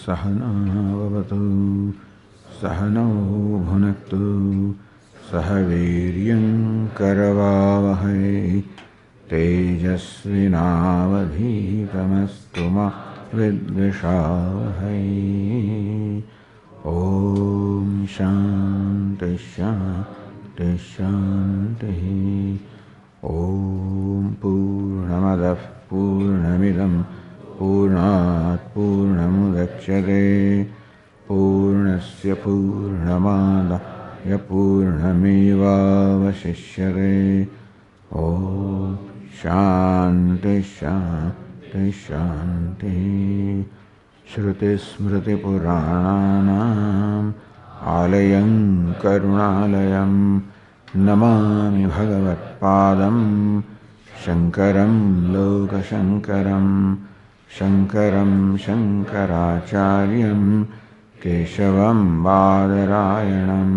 सहना भवतु सहनौ भुनक्तु सह वीर्यं करवावहै तेजस्विनावधीतमस्तु मा विद्विषावहै। ॐ शान्ति शान्ति शान्तिः। ॐ पूर्णमदः पूर्णमिदं पूर्णात् पूर्णमुदच्यते पूर्णस्य पूर्णमादाय पूर्णमेवावशिष्यते। ॐ शान्ति शान्ति शान्तिः। श्रुतिस्मृतिपुराणानाम् आलयं करुणालयं नमामि भगवत्पादं शङ्करं लोकशङ्करं शङ्करं शङ्कराचार्यं केशवं बादरायणं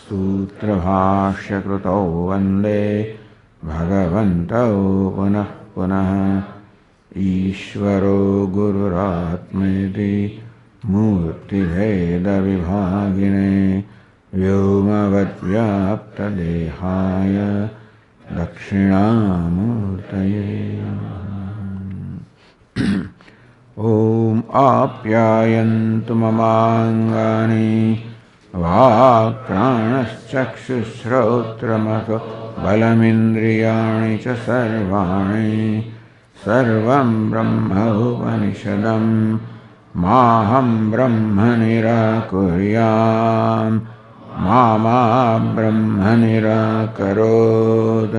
सूत्रभाष्यकृतौ वन्दे भगवन्तौ पुनः पुनः। ईश्वरो गुरुरात्मेति मूर्तिभेदविभागिने व्योमवद्व्याप्तदेहाय दक्षिणामूर्तये ॐ आप्यायन्तु ममाङ्गानि वाक्प्राणश्चक्षुश्रोत्रमथो बलमिन्द्रियाणि च सर्वाणि सर्वं ब्रह्म उपनिषदं माहं ब्रह्म निराकुर्याम् मा ब्रह्म निराकरोत्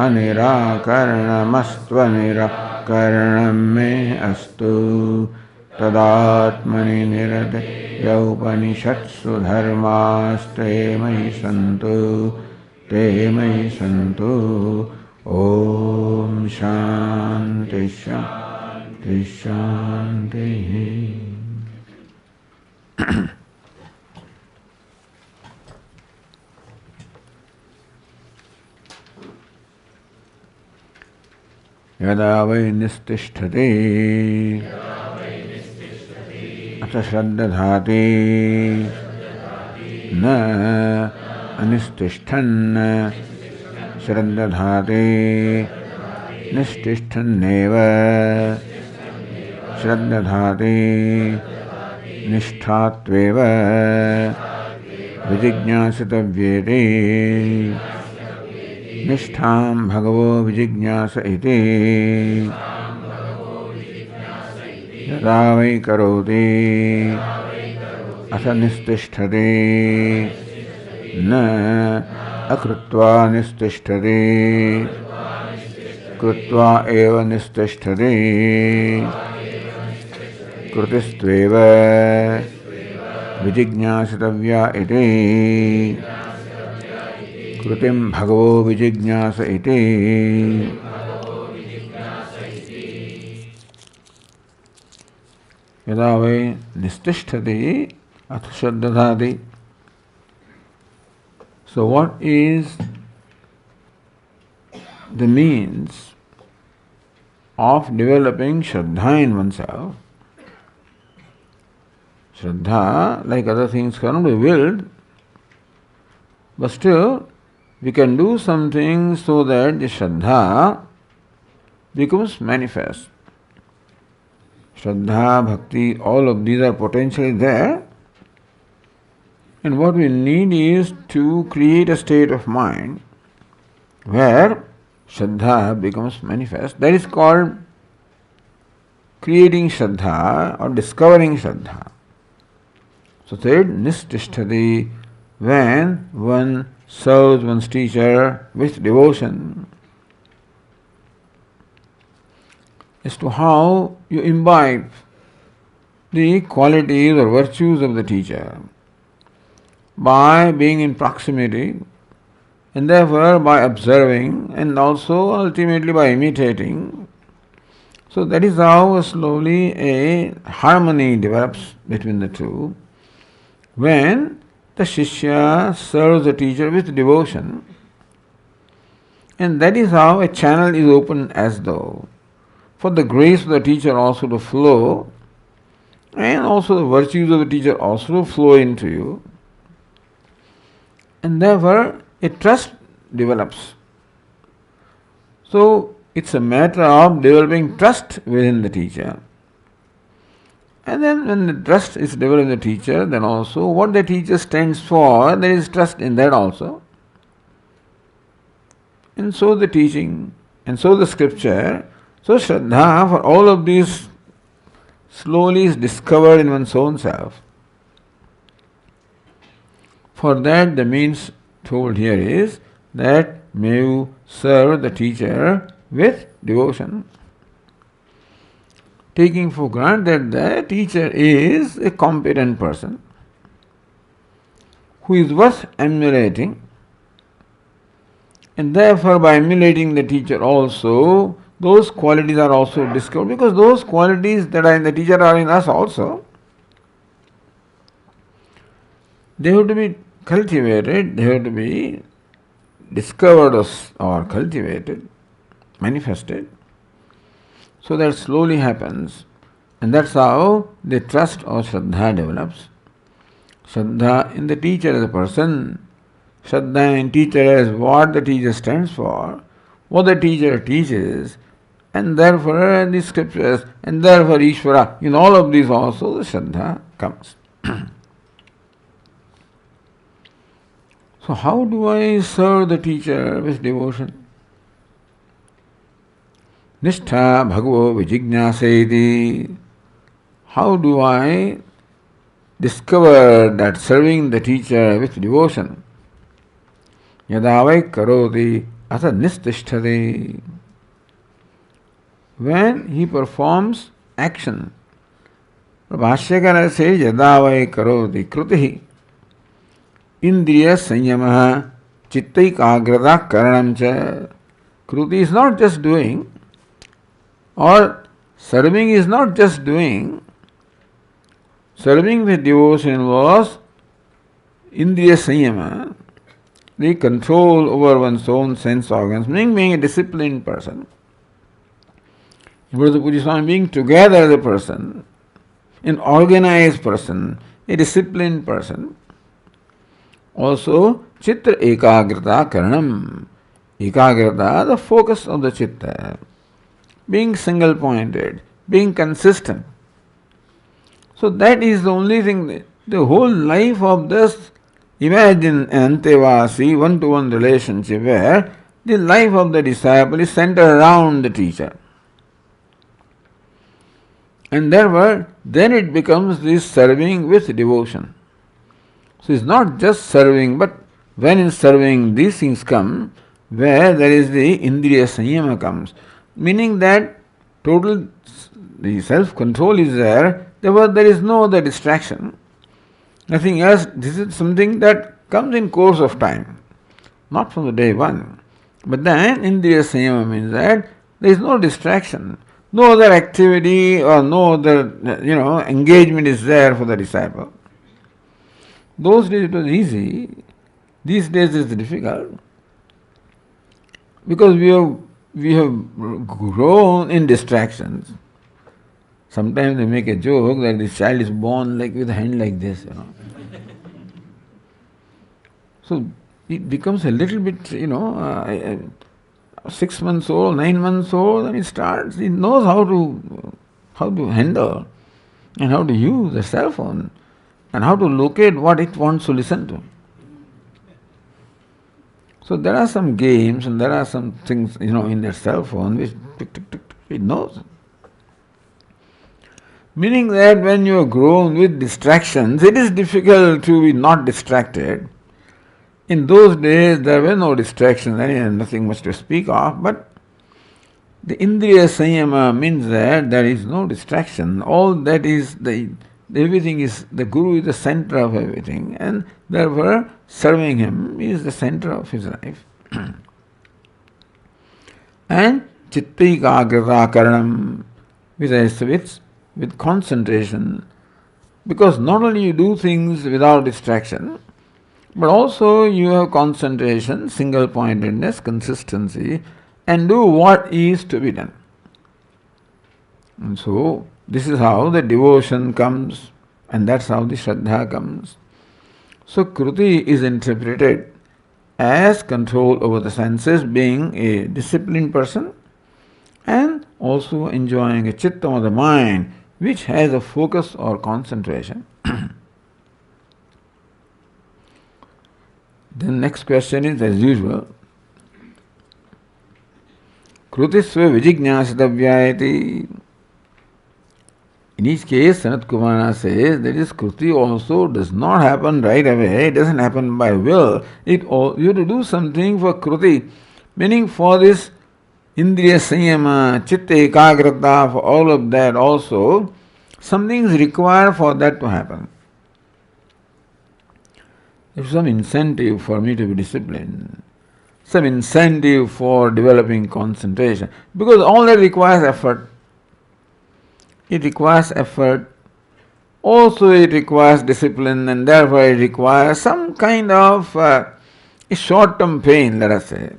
अनिराकरणमस्त्वनिराकरणं मे अस्तु। तदात्मनि निरतेय उपनिषत्सु धर्मास्ते मयि सन्तु ते मयि सन्तु। ॐ शान्ति शान्ति शान्तिः। यदा वै निस्तिष्ठति अथ श्रद्दधाति न अनिस्तिष्ठन् श्रद्दधाति निस्तिष्ठन्नेव श्रद्दधाति निष्ठात्वेव विजिज्ञासितव्येति। निष्ठां भगवो विजिज्ञास इति यदा वै करोति अथ निस्तिष्ठति न अकृत्वा निस्तिष्ठति कृत्वा एव निस्तिष्ठति। कृतिस्त्वेव विजिज्ञासितव्या इति कृतिं भगवो विजिज्ञास इति। यदा वै निस्तिष्ठति अथ श्रद्दधाति. So what is the means of developing Shraddha in oneself? Shraddha, like other things, cannot be willed, but still we can do something so that the Shraddha becomes manifest. Shraddha, Bhakti, all of these are potentially there, and what we need is to create a state of mind where Shraddha becomes manifest. That is called creating Shraddha or discovering Shraddha. So third, Nistishtati, when one serves one's teacher with devotion, as to how you imbibe the qualities or virtues of the teacher by being in proximity, and therefore by observing and also ultimately by imitating. So that is how slowly a harmony develops between the two. When the Shishya serves the teacher with devotion, and that is how a channel is opened as though for the grace of the teacher also to flow and also the virtues of the teacher also flow into you, and therefore a trust develops. So it's a matter of developing trust within the teacher. And then when the trust is developed in the teacher, then also what the teacher stands for, there is trust in that also. And so the teaching, and so the scripture, so Shraddha for all of these slowly is discovered in one's own self. For that the means told here is that may you serve the teacher with devotion, taking for granted that the teacher is a competent person who is worth emulating, and therefore by emulating the teacher also, those qualities are also discovered, because those qualities that are in the teacher are in us also. They have to be cultivated, they have to be discovered or cultivated, manifested. So that slowly happens, and that's how the trust or Shraddha develops. Shraddha in the teacher as a person, Shraddha in teacher as what the teacher stands for, what the teacher teaches, and therefore the scriptures, and therefore Ishvara. In all of these also the Shraddha comes. So how do I serve the teacher with devotion? Nishtha bhagavo vijignyaseti. How do I discover that serving the teacher with devotion? Yadavai karoti asa nistishtati. When he performs action. Bhashyakara says yadavai karoti krutihi. Indriya sanyama chittaikagrata karanam cha. Kruti is not just doing, or serving is not just doing. Serving with devotion was Indriya Sanyama, the control over one's own sense organs, being a disciplined person. Viditatmananda Swami being together as a person, an organized person, a disciplined person. Also, Chitra Ekagrata Karanam. Ekagrata, the focus of the Chitta. Being single-pointed, being consistent. So that is the only thing, the whole life of this, imagine an Antevasi, one-to-one relationship where the life of the disciple is centered around the teacher. And therefore, then it becomes this serving with devotion. So it's not just serving, but when in serving these things come, where there is the Indriya Sanyama comes. Meaning that total the self-control is there, therefore there is no other distraction, nothing else. This is something that comes in course of time, not from the day one. But then Indriya Sanyama means that there is no distraction, no other activity or no other engagement is there for the disciple. Those days it was easy, these days it is difficult, because we have grown in distractions. Sometimes they make a joke that this child is born like with a hand like this, So it becomes a little bit, 6 months old, 9 months old, and it knows how to handle and how to use the cell phone and how to locate what it wants to listen to. So there are some games and there are some things, in their cell phone which it knows. Meaning that when you are grown with distractions, it is difficult to be not distracted. In those days there were no distractions, nothing much to speak of, but the Indriya Sanyama means that there is no distraction. All that is everything is, the Guru is the center of everything, and therefore serving him is the center of his life. And chittaikagrata karanam, with concentration, because not only you do things without distraction, but also you have concentration, single-pointedness, consistency, and do what is to be done. And so This is how the devotion comes, and that's how the Shraddha comes. So Kruti is interpreted as control over the senses, being a disciplined person, and also enjoying a chitta of the mind which has a focus or concentration. The next question is as usual. Krutisva vijignyasitavyayati. In each case, Sanat Kumara says that this Kruti also does not happen right away, it doesn't happen by will. You have to do something for Kruti, meaning for this Indriya Sanyama, Chitta Ekagrata, for all of that also, something is required for that to happen. There's some incentive for me to be disciplined, some incentive for developing concentration, because all that requires effort. It requires effort, also it requires discipline, and therefore it requires some kind of a short-term pain, let us say.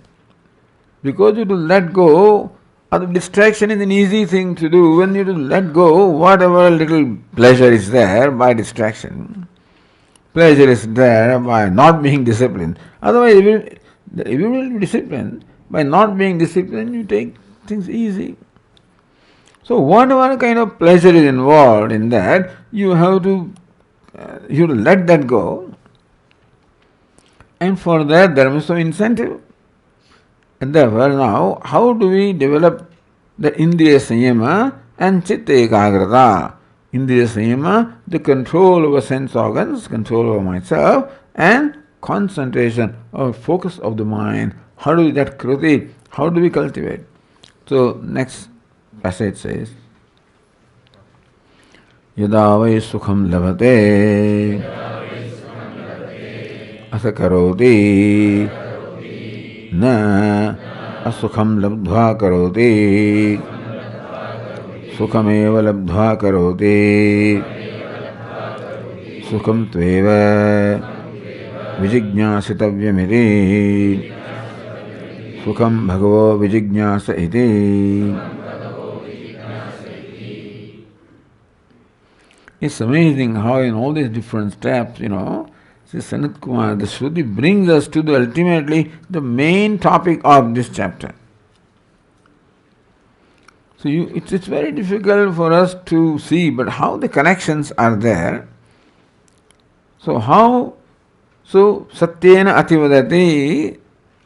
Because you to let go of the distraction is an easy thing to do. When you to let go whatever little pleasure is there by distraction, pleasure is there by not being disciplined. Otherwise, if you will be disciplined, by not being disciplined, you take things easy. So whatever kind of pleasure is involved in that, you have to let that go. And for that, there must be some incentive. And therefore, now, how do we develop the Indriya Sanyama and Chitta Ekagrata? Indriya Sanyama, the control over sense organs, control over myself, and concentration or focus of the mind. How do we that Kruti? How do we cultivate? So, next passage says, Yada vai sukham labhate asa karoti na asukham labdhva karoti sukhameva labdhva karoti sukham tveva vijignyasitavyamiti sukham bhagavo vijignyasa iti. It's amazing how in all these different steps, Sanat Kumar, the Shruti brings us to the ultimately the main topic of this chapter. So it's very difficult for us to see, but how the connections are there. So Satyena Ativadati,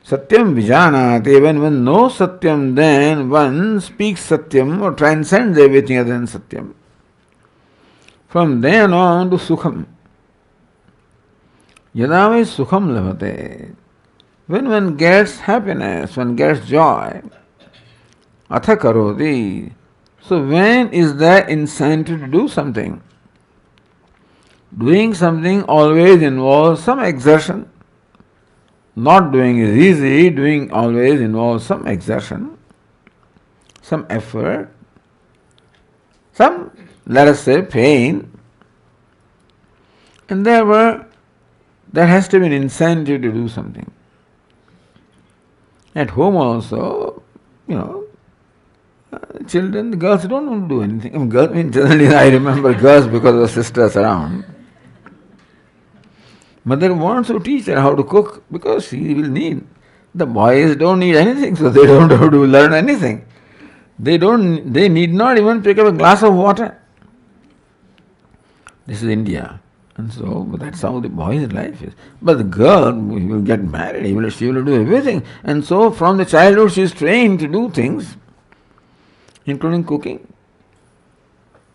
Satyam Vijanati, when one knows Satyam, then one speaks Satyam or transcends everything other than Satyam. From then on to Sukham. Yadavai Sukham labhate. When one gets happiness, one gets joy. Atha karoti. So when is there incentive to do something? Doing something always involves some exertion. Not doing is easy, doing always involves some exertion, some effort, some, let us say, pain. And there has to be an incentive to do something. At home also, children, the girls don't want to do anything. Generally I remember girls because of sisters around. Mother wants to teach her how to cook because she will need. The boys don't need anything, so they don't have to learn anything. They need not even pick up a glass of water. This is India. And so that's how the boy's life is. But the girl will get married, she will do everything. And so from the childhood she is trained to do things, including cooking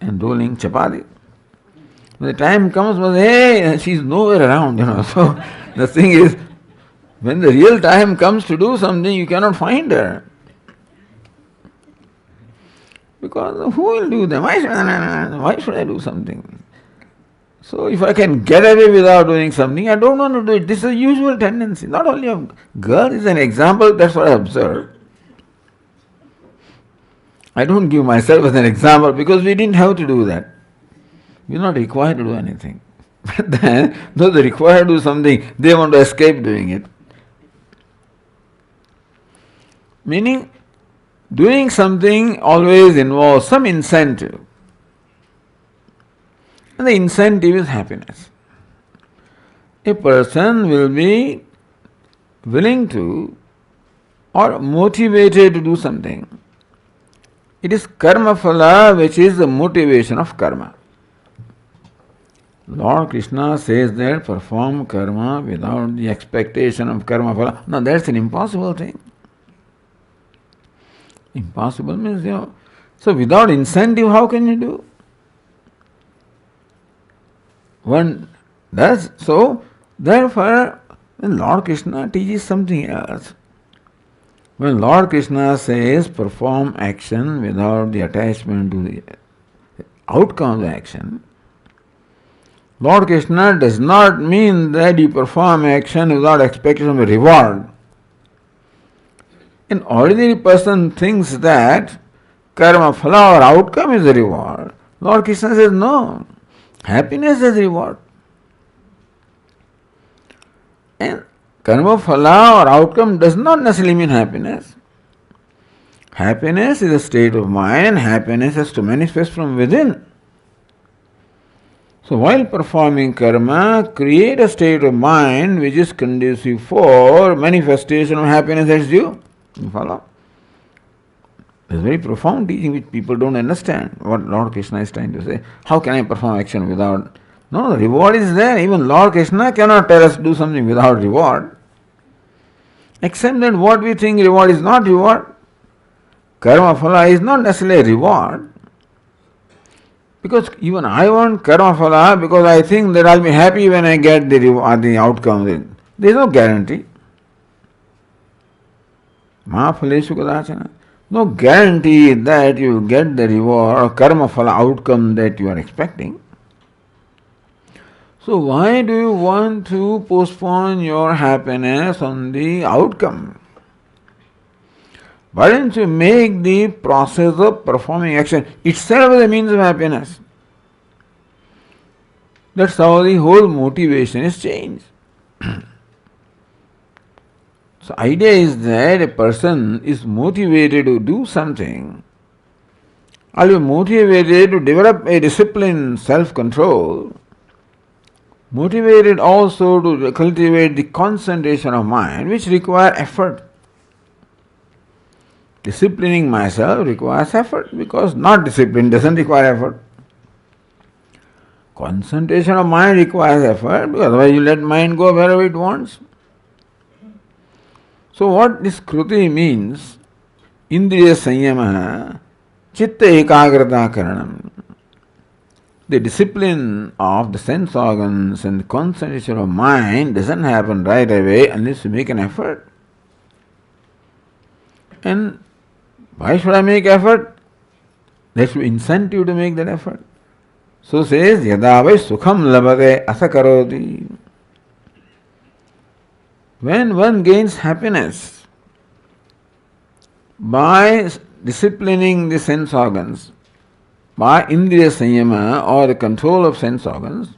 and rolling chapati. When the time comes, hey, she's nowhere around, So the thing is, when the real time comes to do something, you cannot find her. Because who will do that? Why should I do something? So if I can get away without doing something, I don't want to do it. This is a usual tendency. Not only of girls is an example, that's what I observed. I don't give myself as an example because we didn't have to do that. We're not required to do anything. But then, though they're required to do something, they want to escape doing it. Meaning, doing something always involves some incentive. And the incentive is happiness. A person will be willing to or motivated to do something. It is karma phala which is the motivation of karma. Lord Krishna says that perform karma without the expectation of karma phala. Now that's an impossible thing. Impossible means, so without incentive, how can you do? One does. So, therefore, when Lord Krishna teaches something else, when Lord Krishna says perform action without the attachment to the outcome of the action, Lord Krishna does not mean that you perform action without expectation of a reward. An ordinary person thinks that karma phala or outcome is a reward. Lord Krishna says no, happiness is a reward. And karma phala or outcome does not necessarily mean happiness. Happiness is a state of mind and happiness has to manifest from within. So while performing karma, create a state of mind which is conducive for manifestation of happiness as due. You follow? It's very profound teaching which people don't understand what Lord Krishna is trying to say. How can I perform action without? No, the reward is there. Even Lord Krishna cannot tell us to do something without reward. Except that what we think reward is not reward. Karma phala is not necessarily a reward. Because even I want karma phala because I think that I'll be happy when I get the reward, the outcome. There is no guarantee. Ma phaleshu kadachana. No guarantee that you will get the reward or karma phala outcome that you are expecting. So why do you want to postpone your happiness on the outcome? Why don't you make the process of performing action itself as a means of happiness? That's how the whole motivation is changed. So idea is that a person is motivated to do something, or be motivated to develop a discipline, self-control, motivated also to cultivate the concentration of mind, which require effort. Disciplining myself requires effort because not discipline doesn't require effort. Concentration of mind requires effort because otherwise you let mind go wherever it wants. So what this kruti means, indriya sanyama, chitta ekagrata karanam. The discipline of the sense organs and the concentration of mind doesn't happen right away unless you make an effort. And why should I make effort? There should be incentive to make that effort. So says, yada vai sukham labhate asakaroti. When one gains happiness by disciplining the sense organs, by indriya sanyama or the control of sense organs,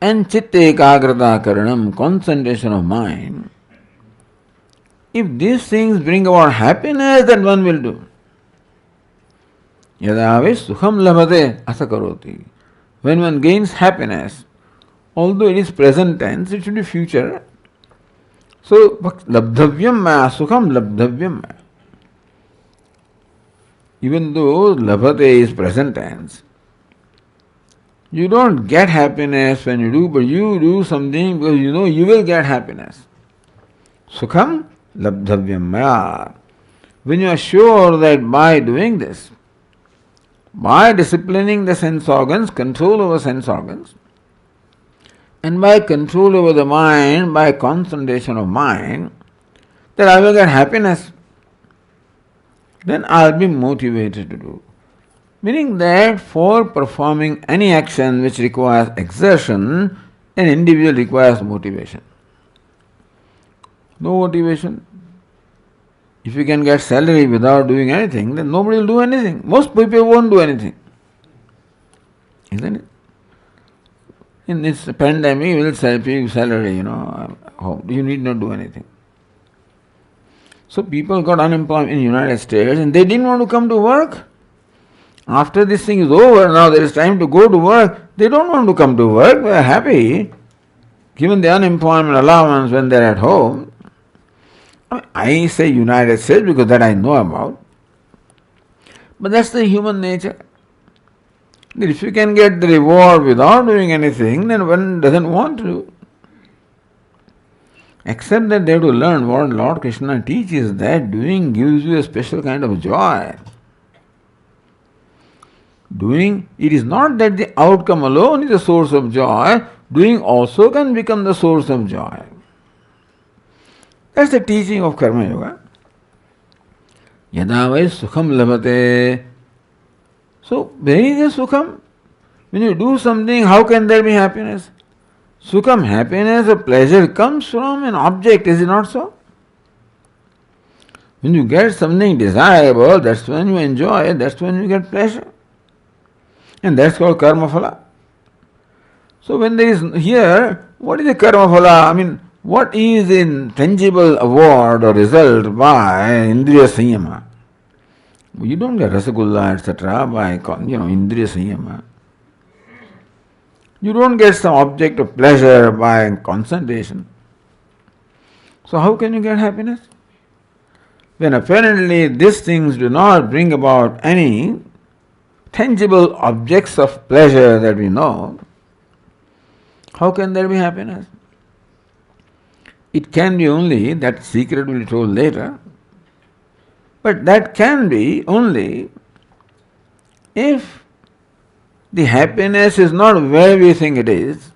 and chitta ekagrata karanam, concentration of mind, if these things bring about happiness, then one will do. Yada vai sukham labhate asakaroti. When one gains happiness, although it is present tense, it should be future. So, labdhavyam maya, sukham labdhavyam maya. Even though labhate is present tense, you don't get happiness when you do, but you do something because you know you will get happiness. Sukham labdhavyam maya. When you are sure that by doing this, by disciplining the sense organs, control over sense organs, and by control over the mind, by concentration of mind, that I will get happiness, then I will be motivated to do. Meaning that for performing any action which requires exertion, an individual requires motivation. No motivation. If you can get salary without doing anything, then nobody will do anything. Most people won't do anything. Isn't it? In this pandemic, you will say people salary, you need not do anything. So people got unemployment in the United States and they didn't want to come to work. After this thing is over, now there is time to go to work. They don't want to come to work, they are happy, given the unemployment allowance when they are at home. I say United States because that I know about. But that's the human nature. That if you can get the reward without doing anything, then one doesn't want to do. Except that they have to learn what Lord Krishna teaches, that doing gives you a special kind of joy. Doing, it is not that the outcome alone is a source of joy, doing also can become the source of joy. That's the teaching of Karma Yoga. Yada vai sukham labhate. So, where is the sukham? When you do something, how can there be happiness? Sukham, happiness or pleasure comes from an object, is it not so? When you get something desirable, that's when you enjoy, that's when you get pleasure. And that's called karma phala. So when there is here, what is the karma phala? I mean, what is a tangible award or result by indriya sanyama? You don't get rasagulla, etc. by indriya sanyama. You don't get some object of pleasure by concentration. So how can you get happiness? When apparently these things do not bring about any tangible objects of pleasure that we know, how can there be happiness? It can be only, that secret will be told later, but that can be only if the happiness is not where we think it is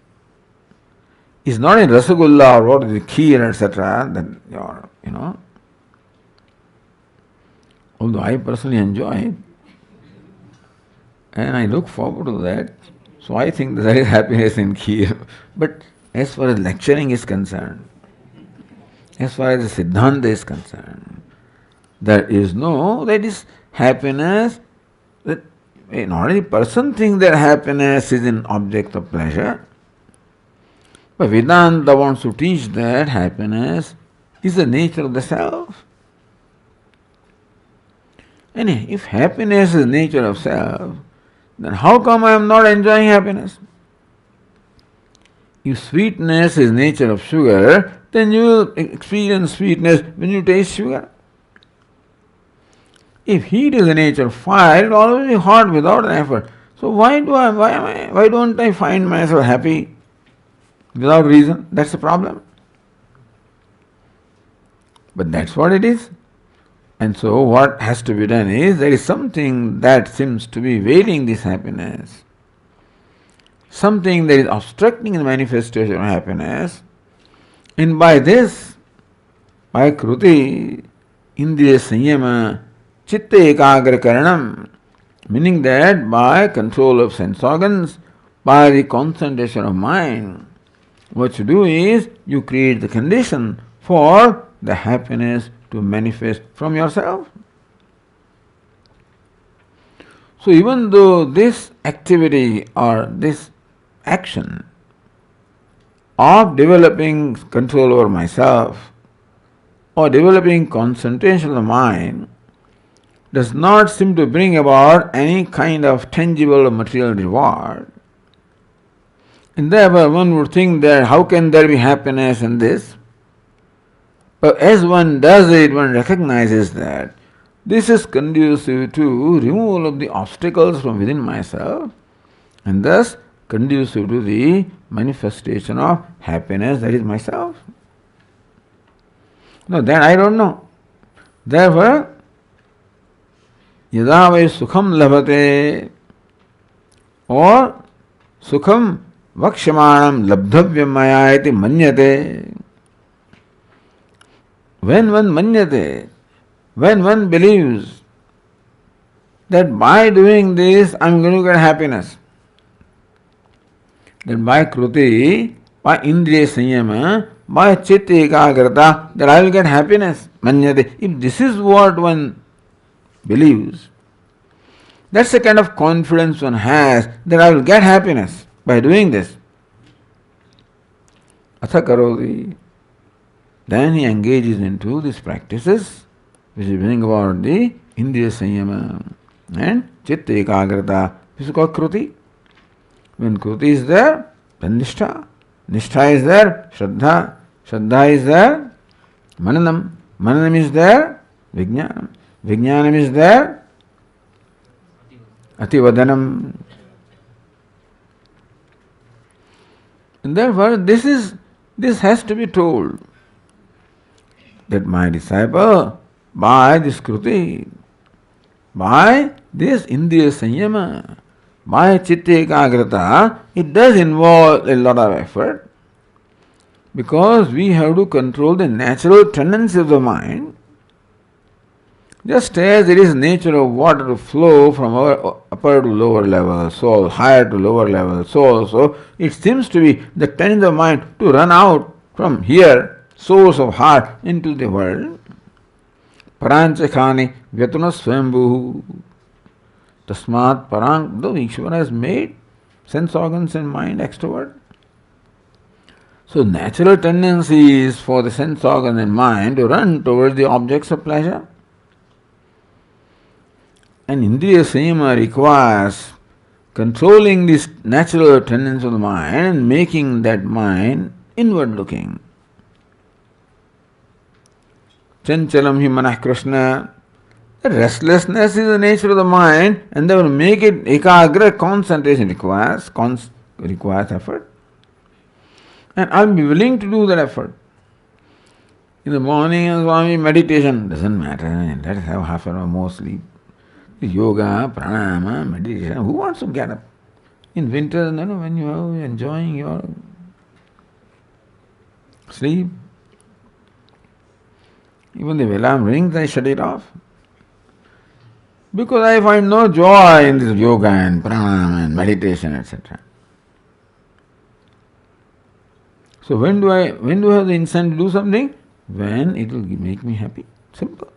not in rasagulla or what is the kheer, etc. Then although I personally enjoy it, and I look forward to that, so I think there is happiness in kheer. But as far as lecturing is concerned, as far as the Siddhanta is concerned, that is happiness. That not only person thinks that happiness is an object of pleasure, but Vedanta wants to teach that happiness is the nature of the self. And if happiness is the nature of self, then how come I am not enjoying happiness? If sweetness is nature of sugar, then you will experience sweetness when you taste sugar. If heat is the nature of fire, it will always be hot without an effort. So why don't I find myself happy without reason? That's the problem. But that's what it is. And so what has to be done is, there is something that seems to be veiling this happiness, something that is obstructing the manifestation of happiness, and by this, by kruti, indriya sanyama, chitta ekagra karanam, meaning that by control of sense organs, by the concentration of mind, what you do is, you create the condition for the happiness to manifest from yourself. So even though this activity or this action of developing control over myself or developing concentration of the mind does not seem to bring about any kind of tangible or material reward, and therefore one would think that how can there be happiness in this? But as one does it, one recognizes that this is conducive to removal of the obstacles from within myself, and thus conducive to the manifestation of happiness that is myself. Now that I don't know. Therefore, yada vai sukham labhate, or sukham vakshamanam labdhavyam maya iti manyate. When one manyate, when one believes that by doing this I am going to get happiness, that by kruti, by indriya sanyama, by chitta ekagrata, that I will get happiness, manyate. If this is what one believes, that's the kind of confidence one has that I will get happiness by doing this. Atha karoti. Then he engages into these practices which bring about the indriya sanyama. And chitta ekagrata is called kruti. When kruti is there, then nishtha. Nishtha is there, shraddha. Shraddha is there, mananam. Mananam is there, vijnanam. Vijnanam is there, ativadanam. And therefore, this has to be told that my disciple, by this kruti, by this indriya sanyama, by chitta ekagrata, it does involve a lot of effort because we have to control the natural tendency of the mind. Just as it is nature of water to flow from our upper to lower level, so higher to lower level, so also it seems to be the tendency of mind to run out from here, source of heart, into the world. Paranchakhani vyatuna swambhu. Tasmat parang, though Ishvara has made sense organs and mind extrovert. So natural tendency is for the sense organ and mind to run towards the objects of pleasure. And indriya sanyama requires controlling this natural tendency of the mind and making that mind inward looking. Chanchalam hi manah Krishna. The restlessness is the nature of the mind, and they will make it ekagra. Concentration requires effort. And I'll be willing to do that effort. In the morning, Swami, meditation doesn't matter. Let us have half an hour more sleep. Yoga, pranayama, meditation. Who wants to get up? In winter, when you are enjoying your sleep, even the alarm rings, I shut it off. Because I find no joy in this yoga and pranayama and meditation, etc. So when do I have the incentive to do something? When it will make me happy. Simple.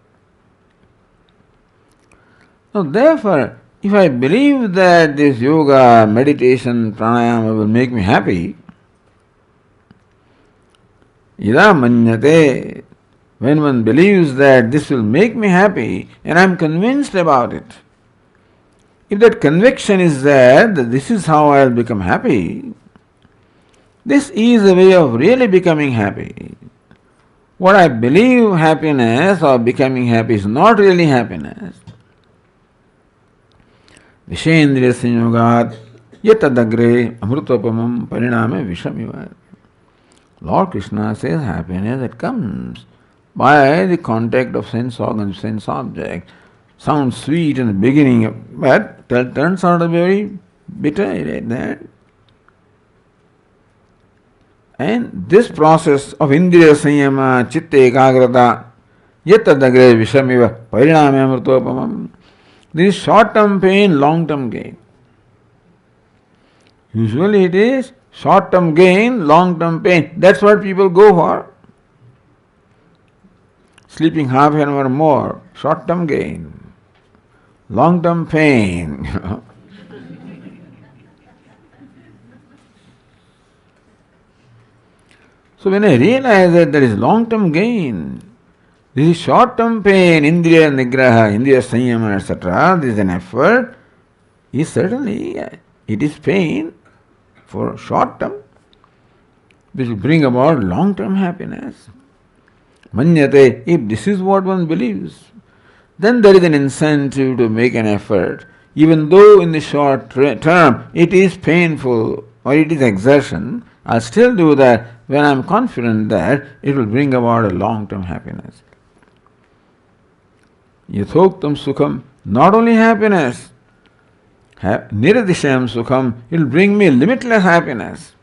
Now therefore, if I believe that this yoga, meditation, pranayama will make me happy, yada manyate, when one believes that this will make me happy and I am convinced about it, if that conviction is there that this is how I will become happy, this is a way of really becoming happy. What I believe happiness or becoming happy is not really happiness. Vishendriya sanyogat yatadagre amrutopamam pariname vishamiva. Lord Krishna says happiness that comes by the contact of sense organ, sense object. Sounds sweet in the beginning, but turns out to be very bitter at that. And this process of indriya sanyama, chitta ekagrata, yatadagre vishamiva pariname amrutopamam. This is short-term pain, long-term gain. Usually it is short-term gain, long-term pain. That's what people go for. Sleeping half an hour more, short-term gain. Long-term pain. So when I realize that there is long-term gain, this is short-term pain, indriya nigraha, indriya sanyama, etc., this is an effort, is certainly, it is pain for short-term, which will bring about long-term happiness. Manyate, if this is what one believes, then there is an incentive to make an effort, even though in the short term it is painful or it is exertion, I'll still do that when I'm confident that it will bring about a long-term happiness. Yathoktam sukham, not only happiness, niradishayam sukham, it will bring me limitless happiness.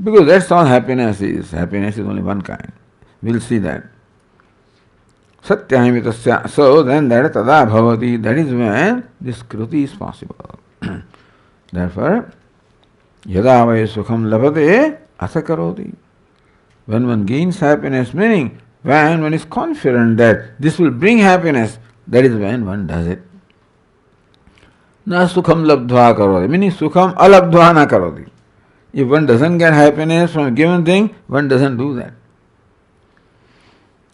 Because that's all happiness is. Happiness is only one kind. We'll see that. Satyahimitasya. So then that tada bhavati, that is when this kruti is possible. Therefore, yada vai sukham labhate asakaroti. When one gains happiness, meaning when one is confident that this will bring happiness, that is when one does it. Na sukham labdhva karoti, meaning sukham alabdhva na karoti. If one doesn't get happiness from a given thing, one doesn't do that.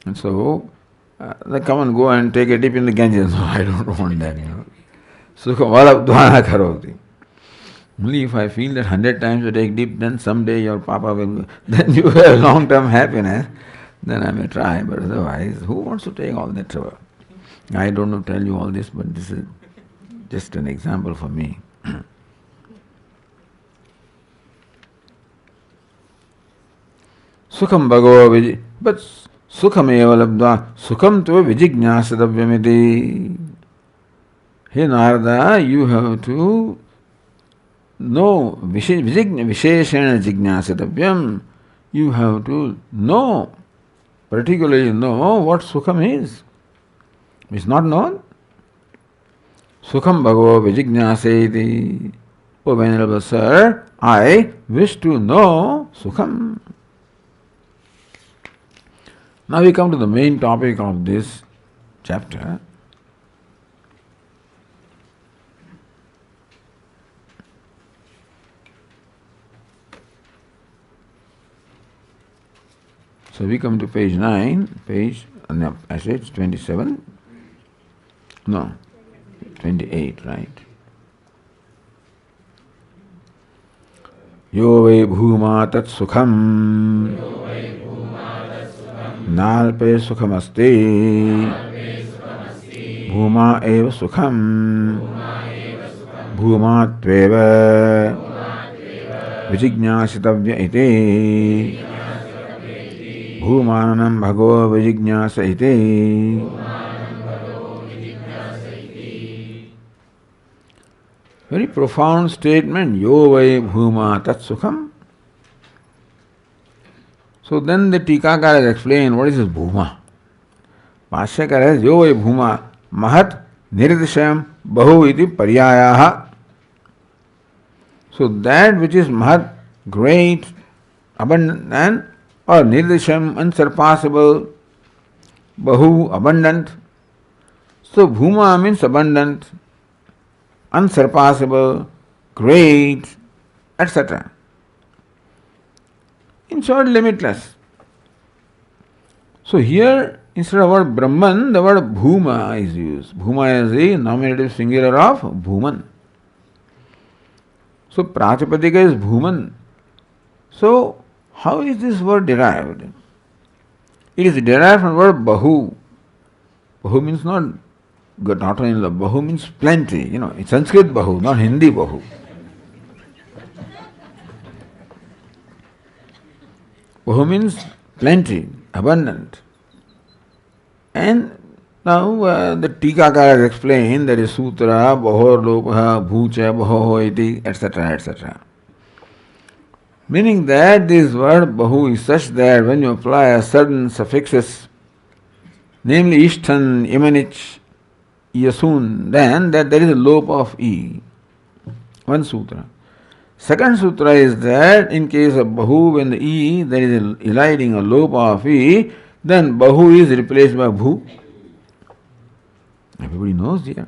And so, They come and go and take a dip in the Ganges. No, I don't want that, Sukha valabdvana karoti. Only if I feel that 100 times you take dip, then someday your Papa will, then you have long-term happiness, then I may try. But otherwise, who wants to take all that trouble? I don't know tell you all this, but this is just an example for me. Sukham bhagava but sukham eva labdva, sukham tu vijignasadhavyamiti. Hey Narada, you have to know, visheshena jignasadhavyam, you have to know, particularly know what sukham is. It's not known. Sukham bhagavo vijignaseti. O Venerable Sir, I wish to know sukham. Now we come to the main topic of this chapter. So we come to page 9, I said it's 27. No, 28, right? Yo ve bhuma tat sukham nalpe sukhamaste bhuma eva sukham bhuma tveva vijignasitavya ite bhumanam bhago vijignasa ite. Very profound statement. Yo vai bhuma tat sukham. So then the Tikakara has explained what is this bhuma. Bhashyakara says, Yo vai bhuma mahat nirdisham bahu iti paryayaha. So that which is mahat, great, abundant, or nirdisham, unsurpassable, bahu, abundant. So bhuma means abundant, unsurpassable, great, etc. In short, limitless. So here, instead of the word Brahman, the word Bhuma is used. Bhuma is the nominative singular of Bhuman. So Pratipadika is Bhuman. So how is this word derived? It is derived from the word Bahu. Bahu means not only love, Bahu means plenty. It's Sanskrit Bahu, not Hindi Bahu. Bahu means plenty, abundant. And now the Tikakara has explained that is Sutra, Bahor Lopaha, Bhucha, Baho iti, etc., etc. Meaning that this word Bahu is such that when you apply a certain suffixes, namely Ishtan, Imanich, Yasun, then that there is a lope of E. One sutra. Second sutra is that in case of Bahu, when the E, there is eliding a lope of E, then Bahu is replaced by Bhu. Everybody knows here.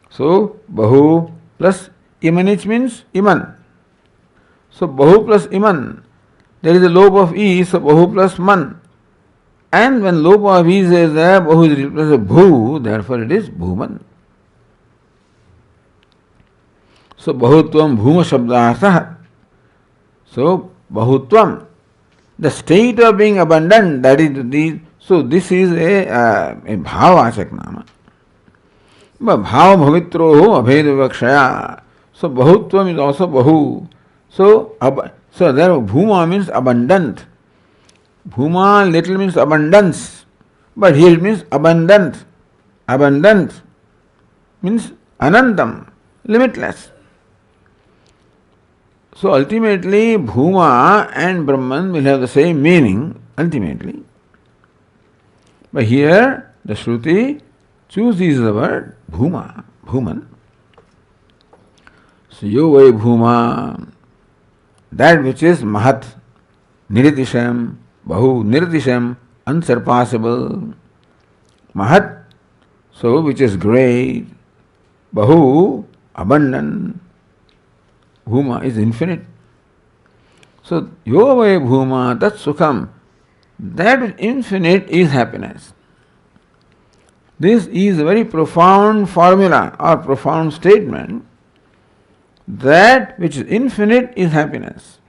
So Bahu plus Imanich means Iman. So Bahu plus Iman, there is a lope of E, so Bahu plus Man. And when lope of E is there, Bahu is replaced by Bhu, therefore it is Bhuman. So Bahutvam Bhuma Shabdasah. So Bahutvam, the state of being abundant, that is the. So this is a Bhavachak nama. But Bhava Bhavitro Abheda Vakshaya. So Bahutvam is also Bahu. So there Bhuma means abundant. Bhuma little means abundance. But here it means abundant. Abundant means anantam, limitless. So ultimately Bhuma and Brahman will have the same meaning, ultimately. But here the Shruti chooses the word Bhuma, Bhuman. So yo vai Bhuma, that which is Mahat, Nirdisham, Bahu, Nirdisham, unsurpassable. Mahat, so which is great. Bahu, abundant. Bhuma is infinite. So yo vai Bhuma tat sukham. That which is infinite is happiness. This is a very profound formula or profound statement. That which is infinite is happiness.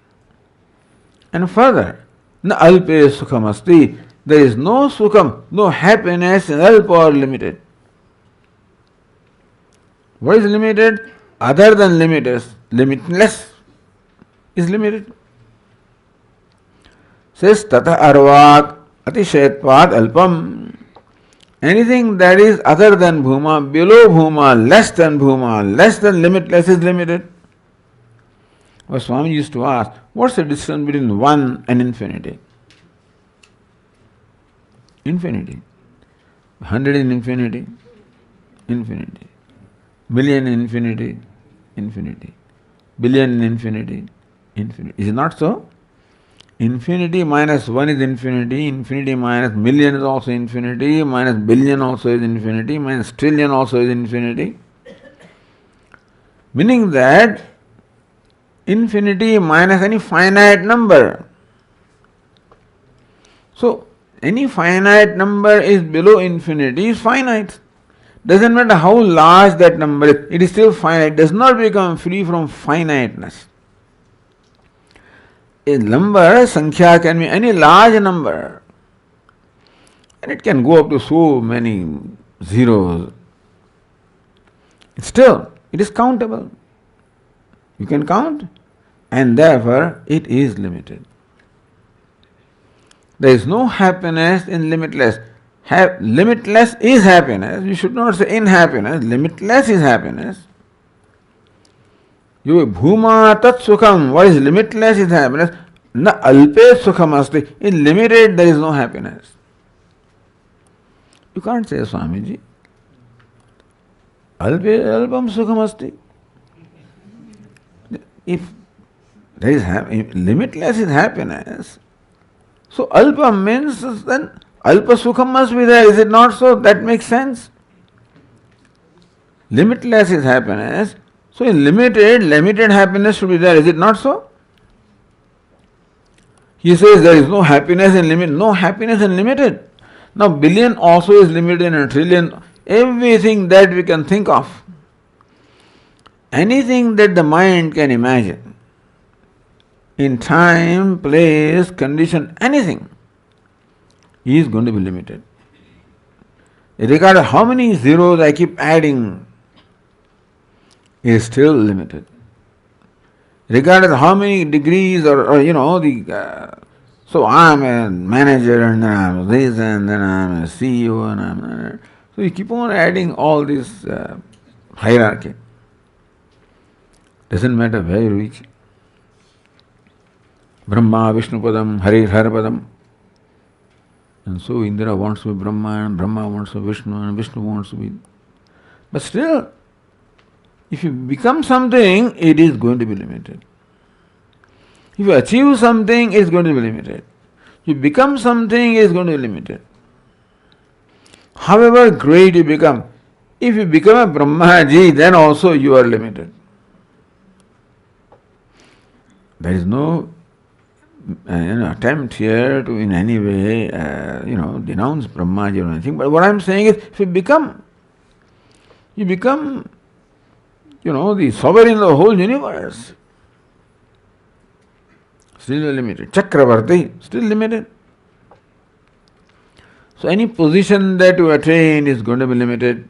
And further, na alpe sukham asti. There is no sukham, no happiness in alpa or limited. What is limited? Other than limitless is limited. Says tata arvat atishayatvat alpam. Anything that is other than bhuma, below bhuma, less than limitless is limited. Well, Swami used to ask, what's the difference between one and infinity? Infinity. 100 in infinity, infinity. Million in infinity, infinity. Billion in infinity, infinity. Is it not so? Infinity minus 1 is infinity, infinity minus million is also infinity, minus billion also is infinity, minus trillion also is infinity. Meaning that infinity minus any finite number. So, any finite number is below infinity is finite. Doesn't matter how large that number is, it is still finite, does not become free from finiteness. A number, sankhya, can be any large number, and it can go up to so many zeros. Still, it is countable. You can count, and therefore it is limited. There is no happiness in limitless. Limitless is happiness. You should not say in happiness. Limitless is happiness. You bhuma tat sukham. What is limitless is happiness. Na alpe sukham asti. In limited there is no happiness. You can't say, Swamiji, alpam sukham asti. If there is limitless is happiness, so alpam means then alpa sukham must be there. Is it not so? That makes sense. Limitless is happiness. So in limited happiness should be there. Is it not so? He says there is no happiness in limited. Now billion also is limited and trillion. Everything that we can think of. Anything that the mind can imagine. In time, place, condition, anything is going to be limited. Regardless of how many zeros I keep adding, is still limited. Regardless of how many degrees or so I'm a manager and then I'm this and then I'm a CEO and I'm so you keep on adding all this hierarchy. Doesn't matter where you reach. Brahma, Vishnu Padam, Hari Padam. And so Indra wants to be Brahma and Brahma wants to be Vishnu and Vishnu wants to be. But still, if you become something, it is going to be limited. If you achieve something, it is going to be limited. If you become something, it is going to be limited. However great you become, if you become a Brahmaji, then also you are limited. There is no attempt here to in any way denounce Brahmaji or anything. But what I am saying is, if you become the sovereign of the whole universe. Still limited. Chakravarti, still limited. So any position that you attain is going to be limited.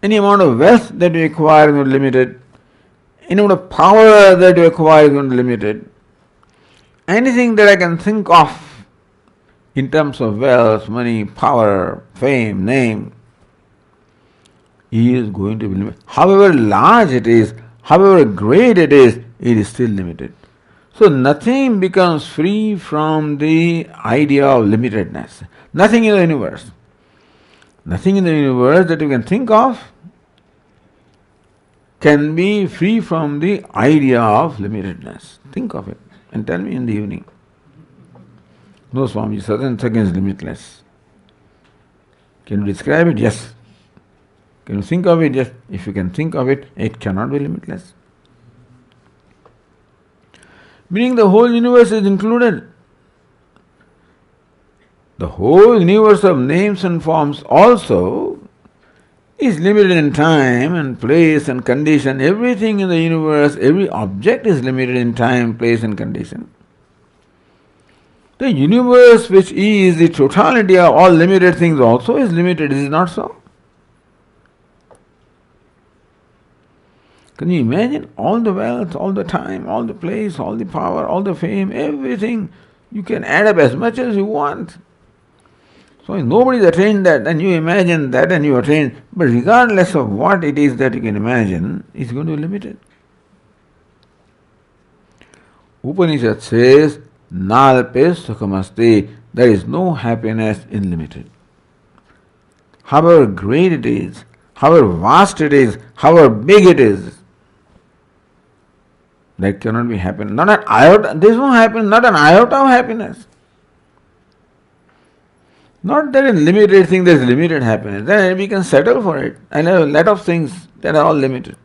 Any amount of wealth that you acquire is going to be limited. Any amount of power that you acquire is going to be limited. Anything that I can think of in terms of wealth, money, power, fame, name, is going to be limited. However large it is, however great it is still limited. So nothing becomes free from the idea of limitedness. Nothing in the universe. Nothing in the universe that you can think of can be free from the idea of limitedness. Think of it and tell me in the evening. No, Swami, certain seconds limitless. Can you describe it? Yes. Can you think of it? Yes. If you can think of it, it cannot be limitless. Meaning the whole universe is included. the whole universe of names and forms also is limited in time and place and condition. Everything in the universe, every object is limited in time, place and condition. The universe, which is the totality of all limited things, also is limited, is it not so? Can you imagine all the wealth, all the time, all the place, all the power, all the fame, everything? You can add up as much as you want. So if nobody's attained that, and you imagine that and you attain, but regardless of what it is that you can imagine, it's going to be limited. Upanishad says, Nalpe sukhamasti, there is no happiness unlimited. However great it is, however vast it is, however big it is, that cannot be happiness. Not an iota, there is no happiness, not an iota of happiness. Not that in limited thing there is limited happiness. Then we can settle for it. I know a lot of things that are all limited.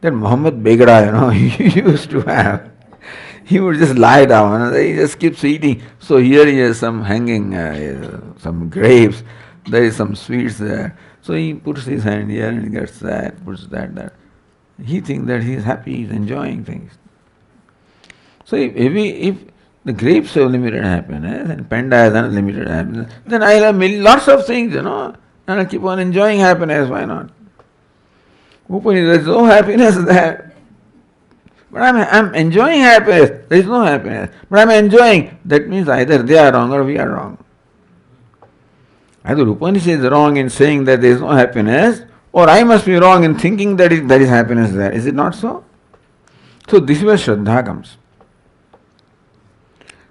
That Muhammad Begada, he used to have. He would just lie down and he just keeps eating. So here he has some hanging, some grapes. There is some sweets there. So he puts his hand here and he gets that, puts that. He thinks that he is happy, he is enjoying things. So if the grapes have limited happiness and panda has unlimited happiness, then I'll have lots of things, and I'll keep on enjoying happiness, why not? There is no happiness there. But I'm enjoying happiness, there is no happiness. But I'm enjoying, that means either they are wrong or we are wrong. Either Upanishad is wrong in saying that there is no happiness, or I must be wrong in thinking that there is happiness there. Is it not so? So this is where Shraddha comes.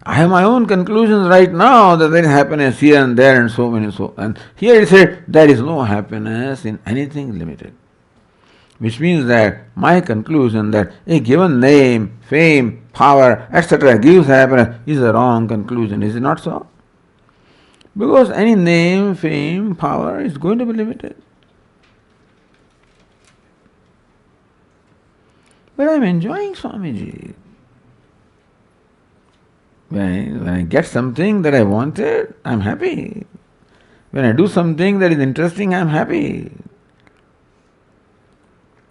I have my own conclusions right now that there is happiness here and there and so many so. And here it said there is no happiness in anything limited. Which means that my conclusion that a given name, fame, power, etc. gives happiness is a wrong conclusion. Is it not so? Because any name, fame, power is going to be limited. But I am enjoying Swamiji. When I get something that I wanted, I am happy. When I do something that is interesting, I am happy.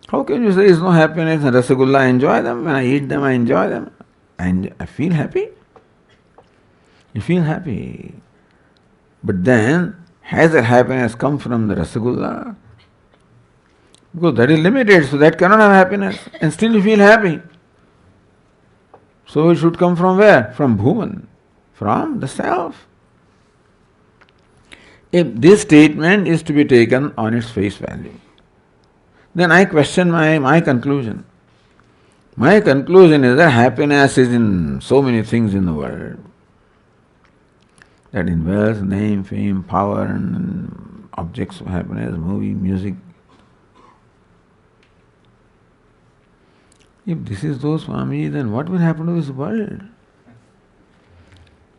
How can you say there is no happiness in Rasgulla? I enjoy them. When I eat them, I enjoy them. I feel happy. You feel happy. But then, has that happiness come from the Rasgulla? Because that is limited, so that cannot have happiness. And still you feel happy. So it should come from where? From Bhuman, from the self. If this statement is to be taken on its face value, then I question my conclusion. My conclusion is that happiness is in so many things in the world. That in wealth, name, fame, power, and objects of happiness, movie, music. If this is so, Swami, then what will happen to this world?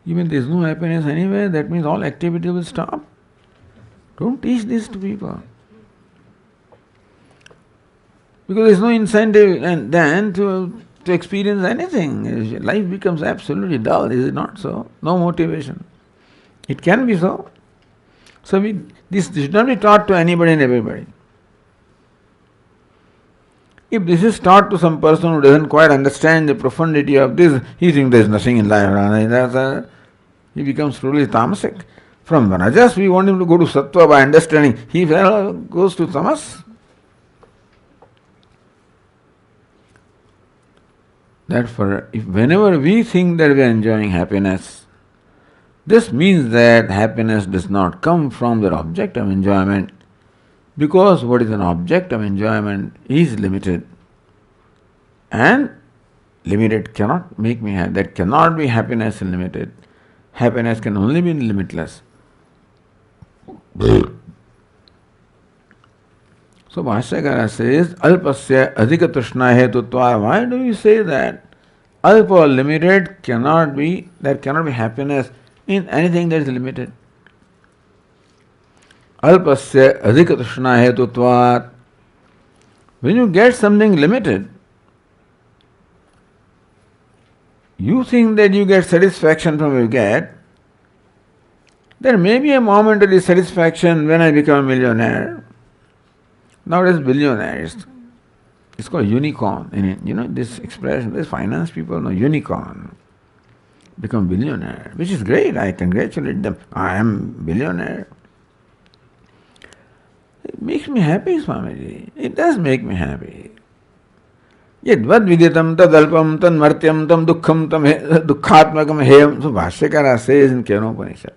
Even there is no happiness anywhere, that means all activity will stop. Don't teach this to people. Because there is no incentive and then to experience anything. Life becomes absolutely dull, is it not so? No motivation. It can be so. So this should not be taught to anybody and everybody. If this is taught to some person who doesn't quite understand the profundity of this, he thinks there is nothing in life. He becomes truly tamasic. From Rajas, we want him to go to Sattva by understanding. He goes to Tamas. Therefore, whenever we think that we are enjoying happiness, this means that happiness does not come from the object of enjoyment, because what is an object of enjoyment is limited. And limited cannot make me happy. That cannot be happiness unlimited. Happiness can only be limitless. So Bhashyakara says, Alpasya adhika trishna hetutva. Why do you say that? Alpa or limited there cannot be happiness in anything that is limited. Alpasya adhika trishna hetutva. When you get something limited, you think that you get satisfaction from what you get, There may be a momentary satisfaction when I become a millionaire. Nowadays, billionaires, it's called unicorn. This expression, this finance people know unicorn. Become billionaire, which is great. I congratulate them. I am billionaire. It makes me happy, Swamiji. It does make me happy. Yet vad viditam tad alpam tad martyam tam dukkham tam dukkhatmakam heyam. So Bhashyakara says in Chhandogyopanishad.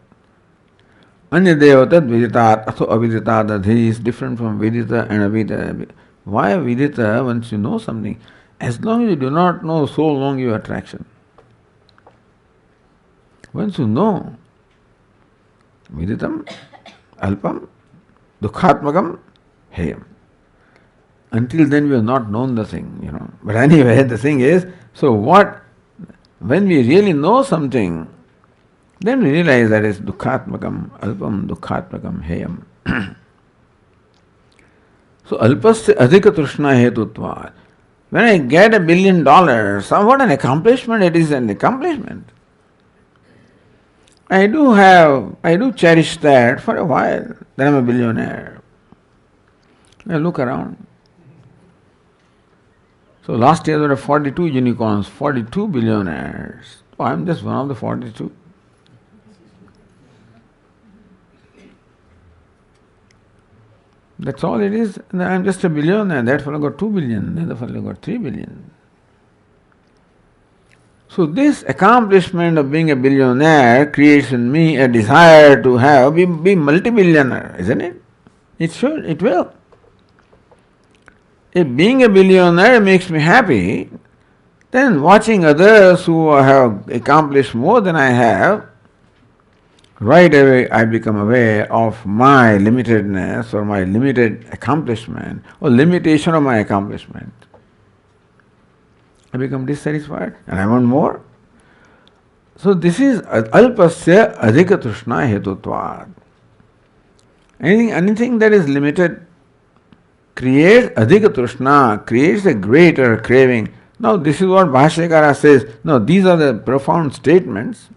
Anya deva tad viditat atho aviditat adhi is different from vidita and avidita. Why vidita? Once you know something, as long as you do not know, so long you have attraction. Once you know, viditam, alpam, dukkhatmakam, heyam. Until then we have not known the thing, But anyway, the thing is, so when we really know something, then we realize that it's dukkhatmakam, alpam, dukkhatmakam, heyam. So, alpasya adhika trishna hetutvat. When I get $1 billion, what an accomplishment it is, an accomplishment. I do cherish that for a while. Then I'm a billionaire. I look around. So last year there were 42 unicorns, 42 billionaires. Oh, I'm just one of the 42. That's all it is. I'm just a billionaire. That fellow got 2 billion, the other fellow got 3 billion. So this accomplishment of being a billionaire creates in me a desire to be multi-billionaire, isn't it? It will. If being a billionaire makes me happy, then watching others who have accomplished more than I have, right away I become aware of my limitedness or my limited accomplishment or limitation of my accomplishment. I become dissatisfied and I want more. So this is alpasya adhika trishna hetutvat. Anything that is limited creates adhika trishna, creates a greater craving. Now this is what Bhashyakara says. Now these are the profound statements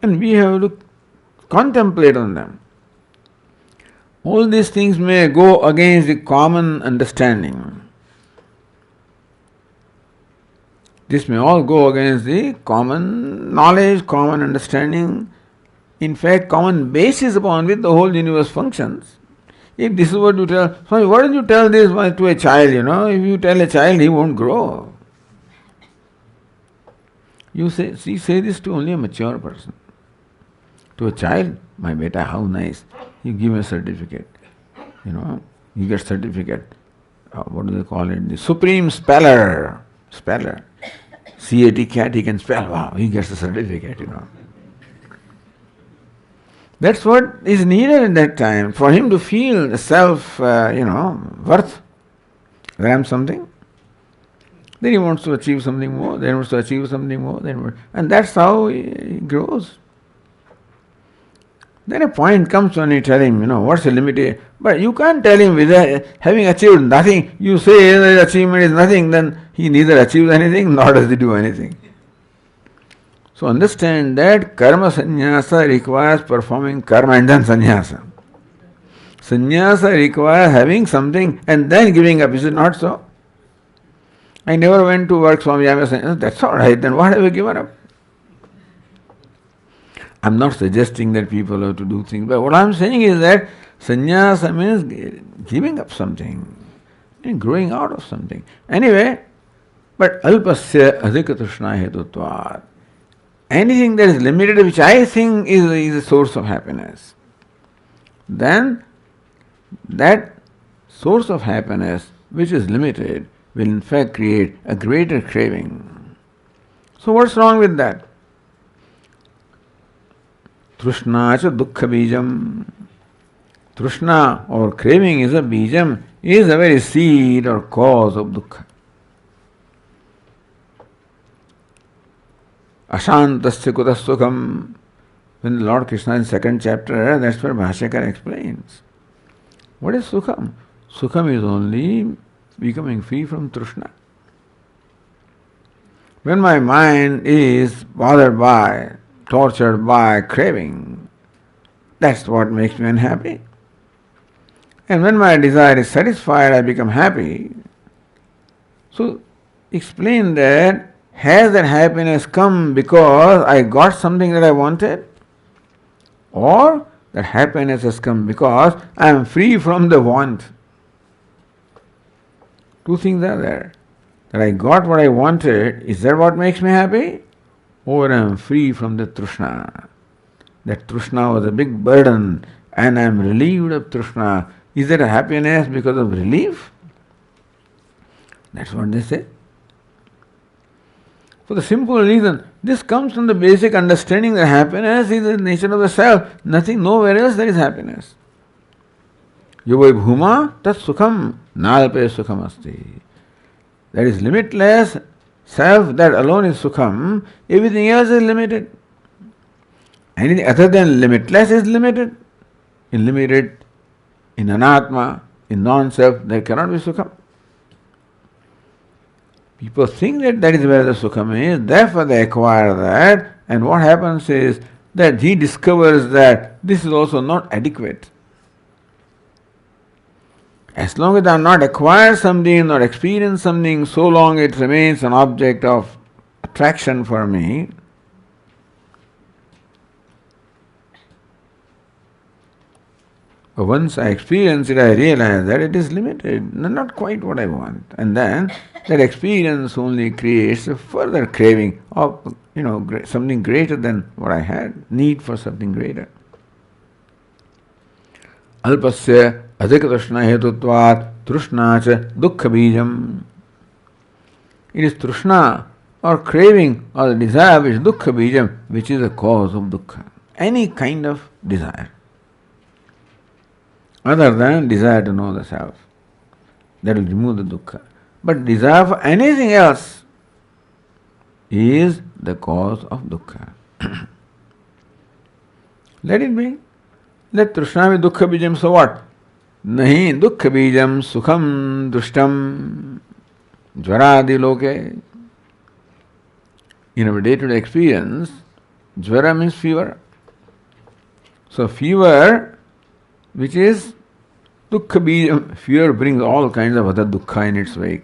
and we have to contemplate on them. All these things may go against the common understanding. This may all go against the common knowledge, common understanding, in fact, common basis upon which the whole universe functions. If this is what you tell, Swami, why don't you tell this to a child, If you tell a child, he won't grow. You say this to only a mature person. To a child, my beta, how nice. You give him a certificate. You get certificate. What do they call it? The supreme speller. CAT, cat, he can spell. Wow, he gets a certificate, That's what is needed at that time, for him to feel the self, worth. That I am something. Then he wants to achieve something more, then he wants to achieve something more, and that's how he grows. Then a point comes when you tell him, what's the limit? But you can't tell him without having achieved nothing. You say the achievement is nothing, then he neither achieves anything nor does he do anything. So understand that karma sannyasa requires performing karma and then sannyasa. Sannyasa requires having something and then giving up. Is it not so? I never went to work, Swami. I was saying, that's all right, then what have you given up? I'm not suggesting that people have to do things, but what I'm saying is that sannyasa means giving up something and growing out of something. Anyway, but alpasya adhika trishna hetutvat. Anything that is limited, which I think is a source of happiness, then that source of happiness which is limited will in fact create a greater craving. So what's wrong with that? Trishna cha dukkha bijam. Trishna or craving is a bijam, is a very seed or cause of dukkha. Ashantasya kutas sukham. When the Lord Krishna in 2nd chapter, that's where Bhashyakara explains. What is sukham? Sukham is only becoming free from trishna. When my mind is bothered by, tortured by craving, That's what makes me unhappy. And when my desire is satisfied, I become happy. So, explain that, has that happiness come because I got something that I wanted? Or that happiness has come because I am free from the want? Two things are there. That I got what I wanted, is that what makes me happy? Or I am free from the trishna. That trishna was a big burden and I am relieved of trishna. Is that a happiness because of relief? That's what they say. For the simple reason, this comes from the basic understanding that happiness is the nature of the self. Nothing, nowhere else there is happiness. Yovai bhuma tat sukham nalpe sukham asti. That is limitless self, that alone is sukham. Everything else is limited. Anything other than limitless is limited. In limited, in anatma, in non-self, there cannot be sukham. People think that that is where the sukham is, therefore they acquire that, and what happens is that he discovers that this is also not adequate. As long as I have not acquired something, not experienced something, so long it remains an object of attraction for me. But once I experience it, I realize that it is limited, not quite what I want. And then that experience only creates a further craving of, something greater than what I had, need for something greater. Alpasya adhika trishna hetutvat trishna cha dukkha bijam. It is trishna or craving or the desire which is dukkha bijam, which is the cause of dukkha. Any kind of desire other than desire to know the self. That will remove the dukkha. But desire for anything else is the cause of dukkha. Let it be. Let trishna be dukkha bijam, so what? Nahi dukkha bijam sukham dushtam jvaradi loke. In our day-to-day experience, jvara means fever. So fever, which is dukkha bijam, fear brings all kinds of other dukkha in its wake.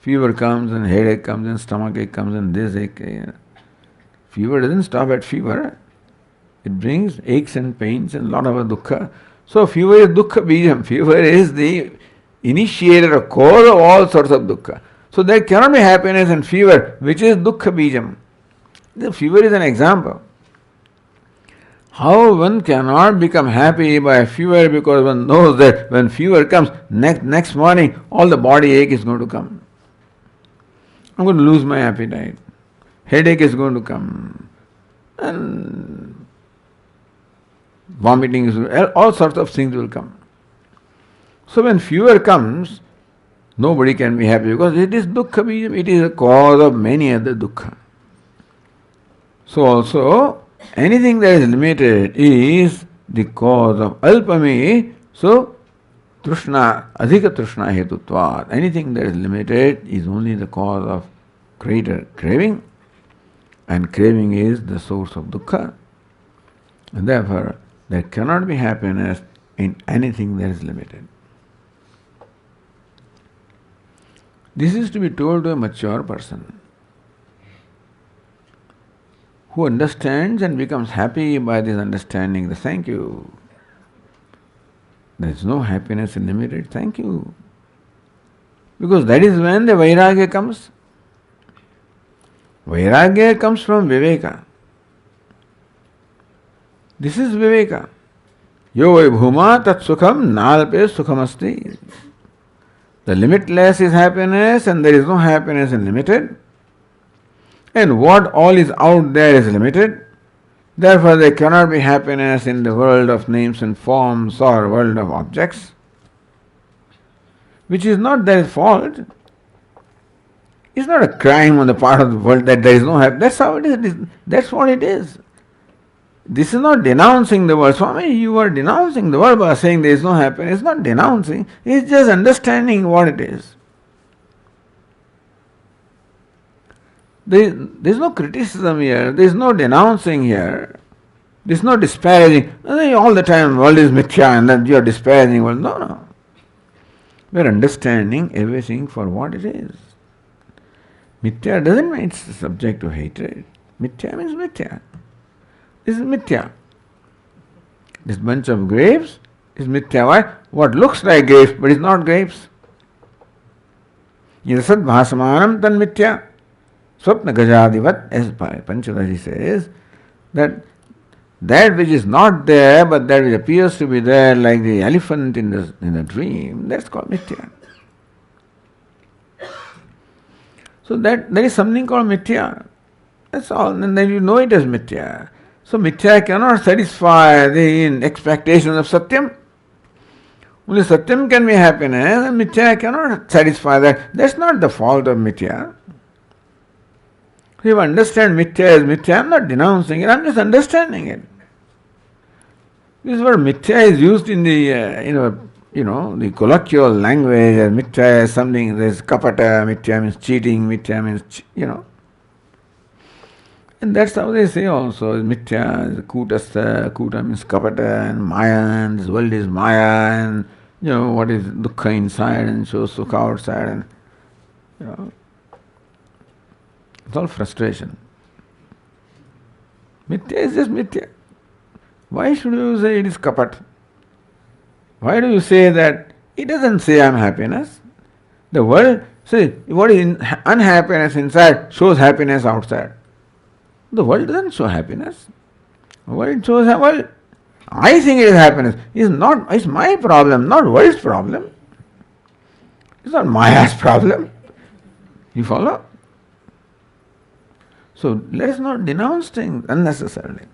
Fever comes and headache comes and stomachache comes and this ache. Fever doesn't stop at fever. It brings aches and pains and a lot of dukkha. So fever is dukkha bijam. Fever is the initiator or cause of all sorts of dukkha. So there cannot be happiness in fever, which is dukkha bijam. The fever is an example. How one cannot become happy by fever, because one knows that when fever comes, next morning all the body ache is going to come. I'm going to lose my appetite. Headache is going to come. And vomiting is, all sorts of things will come. So when fever comes, nobody can be happy because it is dukkha bijam, it is a cause of many other dukkha. So also, anything that is limited is the cause of alpami. So, trishna, adhika trishna hetutvat. Anything that is limited is only the cause of greater craving, and craving is the source of dukkha. And therefore, there cannot be happiness in anything that is limited. This is to be told to a mature person who understands and becomes happy by this understanding. The thank you. There is no happiness in limited. Thank you. Because that is when the vairagya comes. Vairagya comes from viveka. This is viveka. Yo vai bhuma tat sukham nalpe sukham asti. The limitless is happiness and there is no happiness in limited. And what all is out there is limited. Therefore, there cannot be happiness in the world of names and forms or world of objects, which is not their fault. It's not a crime on the part of the world that there is no happiness. That's how it is. That's what it is. This is not denouncing the world. Swami, you are denouncing the world by saying there is no happiness. It's not denouncing. It's just understanding what it is. There is no criticism here. There is no denouncing here. This is not disparaging. All the time, world is mithya and then you are disparaging world. No, no. We are understanding everything for what it is. Mithya doesn't mean it's subject to hatred. Mithya means mithya. This is mithya. This bunch of grapes is mithya. Why? What looks like grapes but is not grapes. Yasad bhasamanam tan mithya. Swapna gajadivat, as Panchadaji says, that which is not there but that which appears to be there, like the elephant in the dream, that's called mithya. So there is something called mithya. That's all. And then you know it as mithya. So mithya cannot satisfy the expectations of satyam. Only satyam can be happiness, and mithya cannot satisfy that. That's not the fault of mithya. If you understand mithya as mithya, I'm not denouncing it, I'm just understanding it. This word mithya is used in the the colloquial language as mithya is something. There's kapata, mithya means cheating, mithya means and that's how they say also. Mithya is kutastha, kuta means kapata, and maya, and this world is maya, and what is dukkha inside and shows sukha outside, and it's all frustration. Mithya is just mithya. Why should you say it is kapat? Why do you say that? It doesn't say I am happiness. The world, see, what is unhappiness inside shows happiness outside. The world doesn't show happiness. The world shows, well, I think it is happiness. It's my problem, not world's problem. It's not Maya's problem. You follow? So let us not denounce things unnecessarily.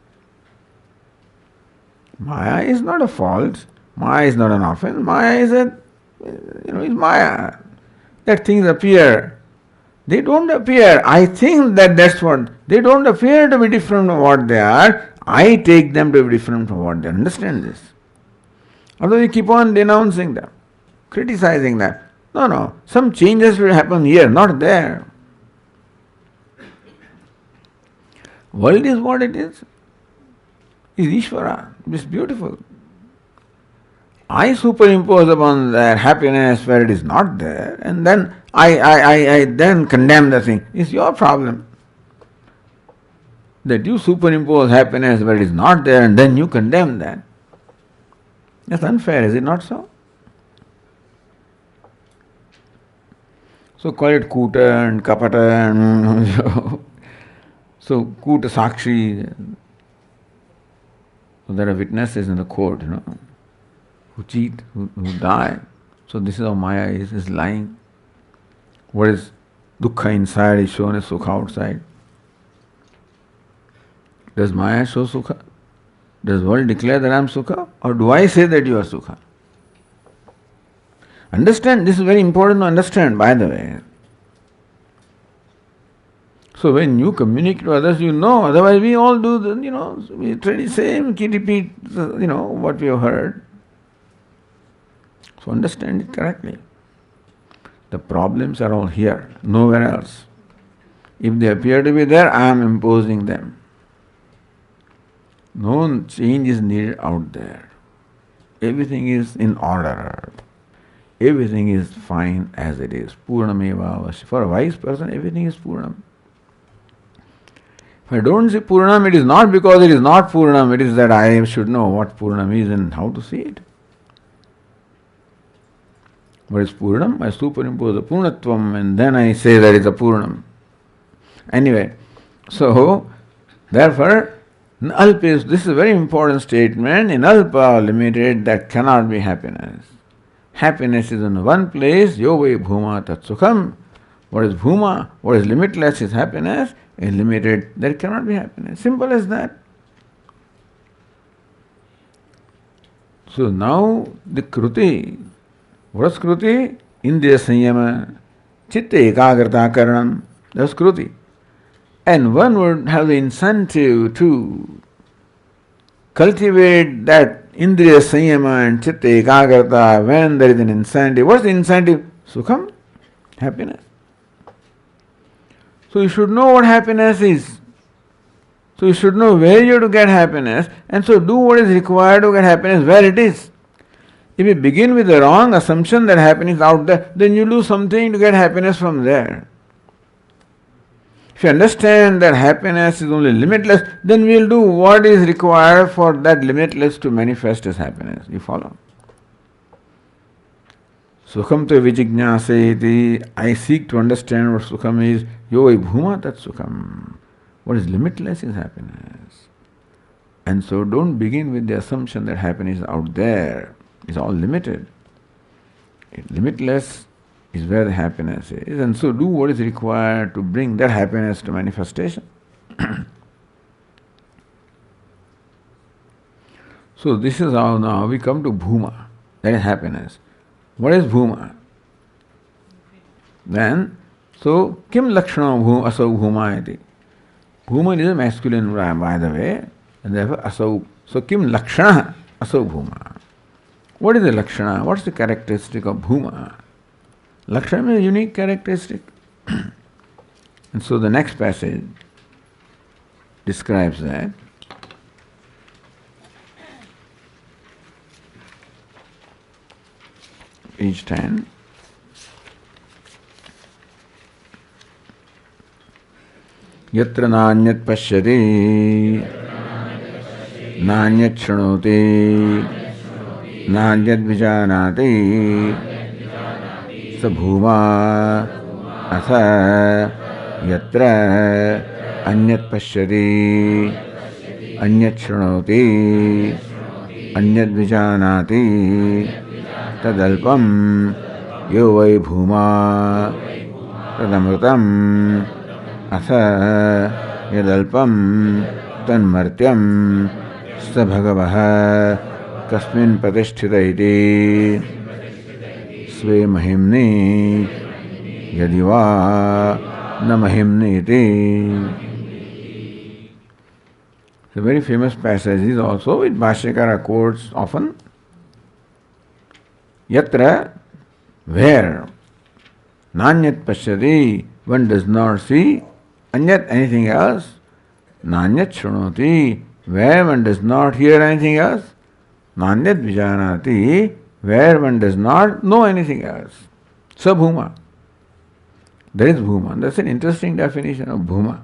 Maya is not a fault. Maya is not an offense. Maya is is Maya. That things appear. They don't appear. I think that's what. They don't appear to be different from what they are. I take them to be different from what they are. Understand this? Although we keep on denouncing them, criticizing them. No. Some changes will happen here, not there. World is what it is. Is Ishvara. It's beautiful. I superimpose upon their happiness where it is not there, and then I then condemn the thing. It's your problem. That you superimpose happiness where it is not there, and then you condemn that. That's unfair, is it not so? So call it kuta and kapata and so kuta sakshi. So there are witnesses in the court, who cheat, who die. So this is how Maya is lying. What is dukkha inside is shown as sukha outside. Does Maya show sukha? Does world declare that I am sukha? Or do I say that you are sukha? Understand, this is very important to understand, by the way. So when you communicate to others, otherwise we all do we try the same, repeat, what we have heard. So understand it correctly. The problems are all here, nowhere else. If they appear to be there, I am imposing them. No change is needed out there. Everything is in order. Everything is fine as it is. Purnameva avasya. For a wise person, everything is Purnam. If I don't see Purnam, it is not because it is not Purnam, it is that I should know what Purnam is and how to see it. What is Purnam? I superimpose a Purnatvam and then I say that it's a Purnam. Anyway, so therefore, this is a very important statement. In Alpa limited, that cannot be happiness. Happiness is in one place, Yovai Bhuma Tat Sukham. What is Bhuma? What is limitless is happiness. In limited, there cannot be happiness. Simple as that. So now the Kruti. What is Kruti? Indriya Sanyama, Chitta Ekagrata Karanam. That's Kruti. And one would have the incentive to cultivate that Indriya Sanyama and Chitta Ekagrata when there is an incentive. What's the incentive? Sukham, happiness. So you should know what happiness is. So you should know where you have to get happiness, and so do what is required to get happiness where it is. If you begin with the wrong assumption that happiness is out there, then you do something to get happiness from there. If you understand that happiness is only limitless, then we will do what is required for that limitless to manifest as happiness. You follow? Sukham te vijijñāseti. I seek to understand what sukham is. Yo vai bhuma tat sukham. What is limitless is happiness. And so don't begin with the assumption that happiness is out there. It's all limited. Limitless is where the happiness is. And so do what is required to bring that happiness to manifestation. So this is how now we come to bhuma. That is happiness. What is bhuma? Then, so kim lakshana asau bhuma iti. Bhuma is a masculine by the way, and therefore asau. So kim lakshana asau bhuma. What is the lakshana? What is the characteristic of bhuma? Lakshana is a unique characteristic. And so the next passage describes that. Page 10. Yatra nānyat pashyati, nānyat shrunoti, nānyat vijanati, sabhuma atha yatra anyat pashyati, anyat shrunoti, anyat vijanati, tadalpam yo vai bhuma tadamrutam atha yadalpam tanmartyam sa bhagavah kasmin pratisthita iti sve mahimni yadiva na mahimni iti. It's a very famous passage is also which Bhashyakara quotes often. Yatra, where nānyat pashyati, one does not see, anyat, anything else, nānyat shrunoti, where one does not hear anything else, nānyat vijanati, where one does not know anything else. So bhuma. That is bhuma. That's an interesting definition of bhuma.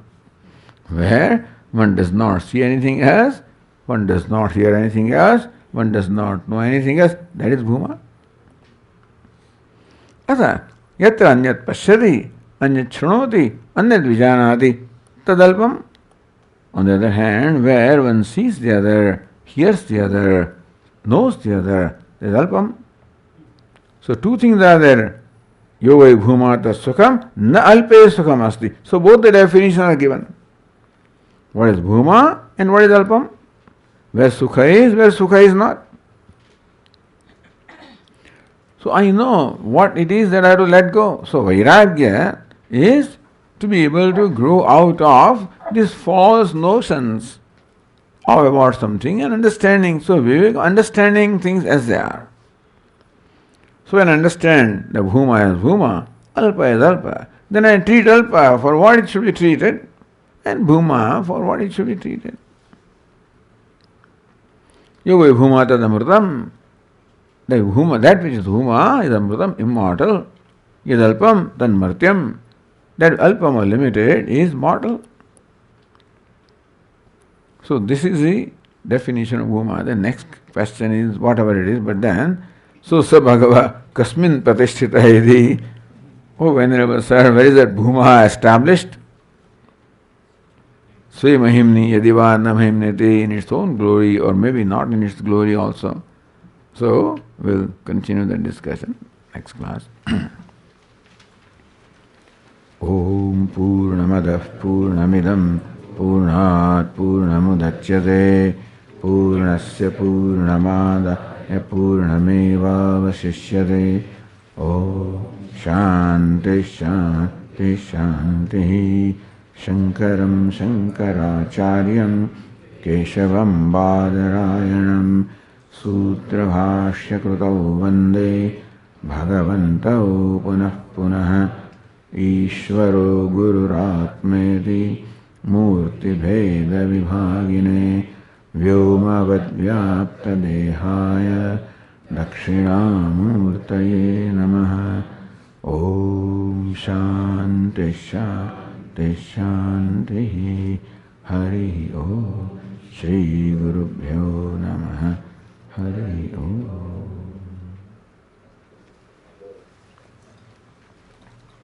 Where one does not see anything else, one does not hear anything else, one does not know anything else, that is bhuma. Atha yatra anyat pashyati, anyat shrunoti, anyat vijanati, tadalpam. On the other hand, where one sees the other, hears the other, knows the other, tadalpam. So two things are there. Yogai bhumata sukham, na alpe sukham asti. So both the definitions are given. What is bhuma and what is alpam? Where sukha is not. So I know what it is that I have to let go. So vairagya is to be able to grow out of these false notions about something and understanding. So vivek, understanding things as they are. So when I understand that bhuma is bhuma, alpa is alpa, then I treat alpa for what it should be treated and bhuma for what it should be treated. Yoga bhuma tadamrutam. That which is bhuma is amrutam, immortal. Yadalpam tanmartyam. That alpam or limited is mortal. So this is the definition of bhuma. The next question is whatever it is, but then, so sa bhagava kasmin pratisthita iti. Oh Venerable Sir, where is that bhuma established? Sve mahimni yadiva na mahimneti, in its own glory or maybe not in its glory also. So, we'll continue the discussion next class. Om Purnamadah Purnamidam Purnat Purnamudachyate Purnasya Purnamada Purnameva Vasishyate Om Shanti Shanti Shanti Shankaram Shankaracharyam Keshavam Badarayanam Sutrabhashyakrutau vande bhagavantau punah punah Ishvaro gururatmeti मूर्तिभेदविभागिने व्योमवद्व्याप्तदेहाय दक्षिणामूर्तये नमः। ॐ शान्ति शान्ति शान्तिः। हरिः ॐ। श्रीगुरुभ्यो नमः।